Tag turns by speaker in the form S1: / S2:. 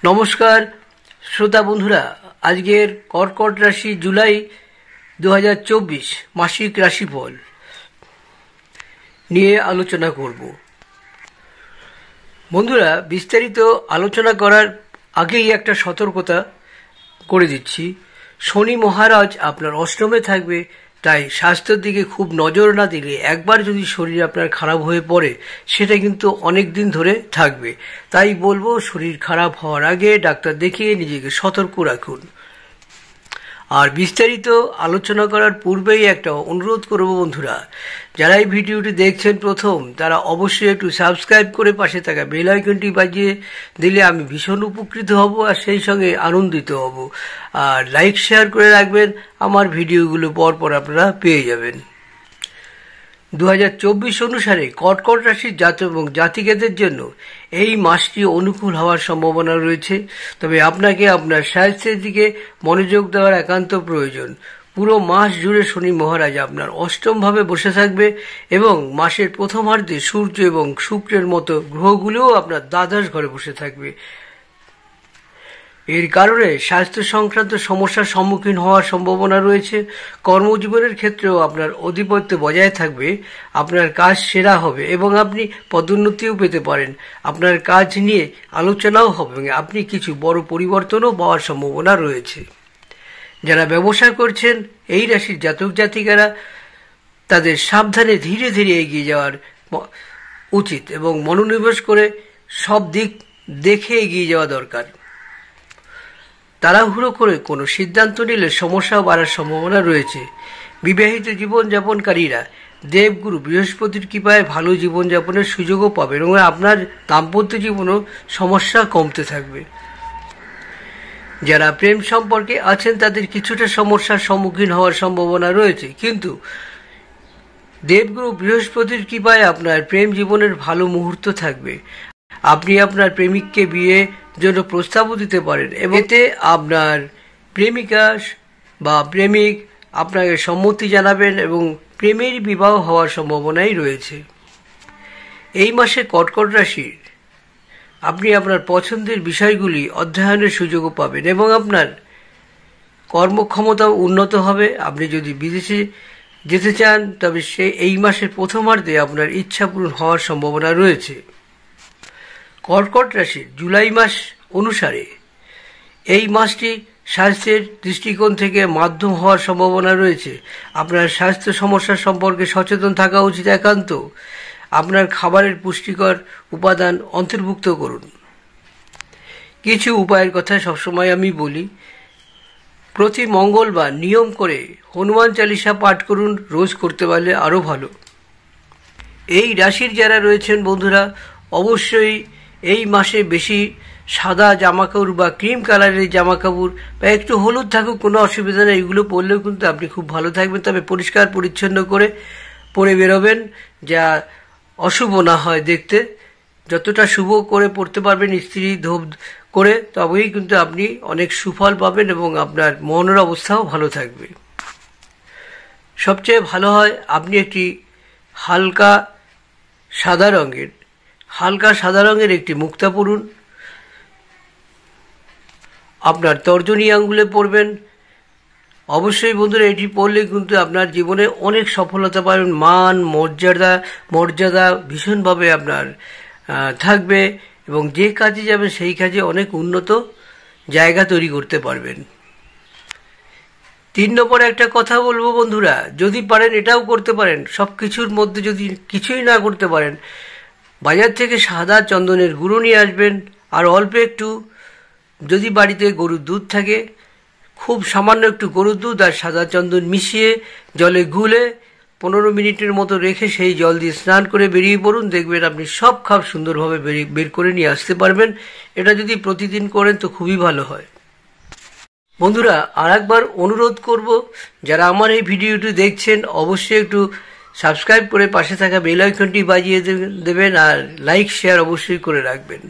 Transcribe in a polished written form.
S1: নমস্কার শ্রোতা বন্ধুরা, আজকের কর্কট রাশি জুলাই 2024 মাসিক রাশিফল নিয়ে আলোচনা করব। বন্ধুরা, বিস্তারিত আলোচনা করার আগেই একটা সতর্কতা করে দিচ্ছি। শনি মহারাজ আপনার অষ্টমে থাকবে, তাই স্বাস্থ্যের দিকে খুব নজর না দিলে একবার যদি শরীর আপনার খারাপ হয়ে পড়ে সেটা কিন্তু অনেক দিন ধরে থাকবে। তাই বলবো, শরীর খারাপ হওয়ার আগে ডাক্তার দেখিয়ে নিজেকে সতর্ক রাখুন। আর বিস্তারিত আলোচনা করার পূর্বেই একটা অনুরোধ করব বন্ধুরা, যারা এই ভিডিওটি দেখছেন প্রথম, তারা অবশ্যই একটু সাবস্ক্রাইব করে পাশে থাকা বেল আইকনটি বাজিয়ে দিলে আমি ভীষণ উপকৃত হব আর সেই সঙ্গে আনন্দিত হব। আর লাইক শেয়ার করে রাখবেন, আমার ভিডিওগুলো পরপর আপনারা পেয়ে যাবেন। 2024 অনুসারে কর্কট রাশির জাতক এবং জাতিকাদের জন্য এই মাসটি অনুকূল হওয়ার সম্ভাবনা রয়েছে, তবে আপনাকে আপনার স্বাস্থ্যের দিকে মনোযোগ দেওয়ার একান্ত প্রয়োজন। পুরো মাস জুড়ে শনি মহারাজ আপনার অষ্টমভাবে বসে থাকবে এবং মাসের প্রথমার্ধে সূর্য এবং শুক্রের মতো গ্রহগুলোও আপনার দ্বাদশ ঘরে বসে থাকবে। এর কারণে স্বাস্থ্য সংক্রান্ত সমস্যার সম্মুখীন হওয়ার সম্ভাবনা রয়েছে। কর্মজীবনের ক্ষেত্রেও আপনার আধিপত্য বজায় থাকবে, আপনার কাজ সেরা হবে এবং আপনি পদোন্নতিও পেতে পারেন। আপনার কাজ নিয়ে আলোচনাও হবে এবং আপনি কিছু বড় পরিবর্তনও পাওয়ার সম্ভাবনা রয়েছে। যারা ব্যবসা করছেন, এই রাশির জাতক জাতিকারা তাদের সাবধানে ধীরে ধীরে এগিয়ে যাওয়ার উচিত এবং মনোনিবেশ করে সব দিক দেখে এগিয়ে যাওয়া দরকার। তাড়াহুড়ো করে কোনো সিদ্ধান্ত নিলে সমস্যা বাড়ার সম্ভাবনা রয়েছে। বিবাহিত জীবনযাপনকারীরা দেবগুরু বৃহস্পতির কৃপায় ভালো জীবনযাপনের সুযোগও পাবেন এবং আপনার দাম্পত্য জীবনও সমস্যা কমতে থাকবে। যারা প্রেম সম্পর্কে আছেন তাদের কিছুটা সমস্যার সম্মুখীন হওয়ার সম্ভাবনা রয়েছে, কিন্তু দেবগুরু বৃহস্পতির কৃপায় আপনার প্রেম জীবনের ভালো মুহূর্ত থাকবে। আপনি আপনার প্রেমিককে বিয়ের জন্য প্রস্তাবও দিতে পারেন এবং এতে আপনার প্রেমিকা বা প্রেমিক আপনাকে সম্মতি জানাবেন এবং প্রেমের বিবাহ হওয়ার সম্ভাবনাই রয়েছে। এই মাসে কর্কট রাশির আপনি আপনার পছন্দের বিষয়গুলি অধ্যয়নের সুযোগও পাবেন এবং আপনার কর্মক্ষমতাও উন্নত হবে। আপনি যদি বিদেশে যেতে চান তবে এই মাসের প্রথমার্ধে আপনার ইচ্ছা পূরণ হওয়ার সম্ভাবনা রয়েছে। কর্কট রাশির জুলাই মাস অনুসারে এই মাসটি স্বাস্থ্যের দৃষ্টিকোণ থেকে মাধ্যম হওয়ার সম্ভাবনা রয়েছে। আপনার স্বাস্থ্য সমস্যা সম্পর্কে সচেতন থাকা উচিত একান্ত। আপনার খাবারের পুষ্টিকর উপাদান অন্তর্ভুক্ত করুন। কিছু উপায়ের কথা সবসময় আমি বলি। প্রতি মঙ্গলবার নিয়ম করে হনুমান চালিসা পাঠ করুন, রোজ করতে পারলে আরও ভালো। এই রাশির যারা রয়েছেন বন্ধুরা, অবশ্যই এই মাসে বেশি সাদা জামাকাপড় বা ক্রিম কালারের জামাকাপড় বা একটু হলুদ থাকুক কোনো অসুবিধা নেই, এগুলো পরলেও কিন্তু আপনি খুব ভালো থাকবেন। তবে পরিষ্কার পরিচ্ছন্ন করে পরে বেরোবেন, যা অশুভ না হয় দেখতে। যতটা শুভ করে পড়তে পারবেন ইস্ত্রি ধোপ করে, তবেই কিন্তু আপনি অনেক সুফল পাবেন এবং আপনার মনের অবস্থাও ভালো থাকবে। সবচেয়ে ভালো হয় আপনি একটি হালকা সাদা রঙের একটি মুক্তা পরুন, আপনার তর্জনী আঙ্গুলে পরবেন। অবশ্যই বন্ধুরা, এটি পরলে কিন্তু আপনার জীবনে অনেক সফলতা পাবেন। মান মর্যাদা ভীষণভাবে আপনার থাকবে এবং যে কাজে যাবেন সেই কাজে অনেক উন্নত জায়গা তৈরি করতে পারবেন। 3 নম্বরে একটা কথা বলবো বন্ধুরা, যদি পারেন এটাও করতে পারেন, সব কিছুর মধ্যে যদি কিছুই না করতে পারেন, বাজার থেকে সাদা চন্দনের গুঁড়ো নিয়ে আসবেন আর অল্প একটু, যদি বাড়িতে গরুর দুধ থাকে, খুব সামান্য একটু গরুর দুধ আর সাদা চন্দন মিশিয়ে জলে গুলে 15 মিনিটের মতো রেখে সেই জল দিয়ে স্নান করে বেরিয়ে পড়ুন। দেখবেন আপনি সব খাপ সুন্দরভাবে বের করে নিয়ে আসতে পারবেন। এটা যদি প্রতিদিন করেন তো খুবই ভালো হয়। বন্ধুরা, আর একবার অনুরোধ করব, যারা আমার এই ভিডিওটি দেখছেন অবশ্যই একটু সাবস্ক্রাইব করে পাশে থাকা বেল আইকনটি বাজিয়ে দেবেন আর লাইক শেয়ার অবশ্যই করে রাখবেন।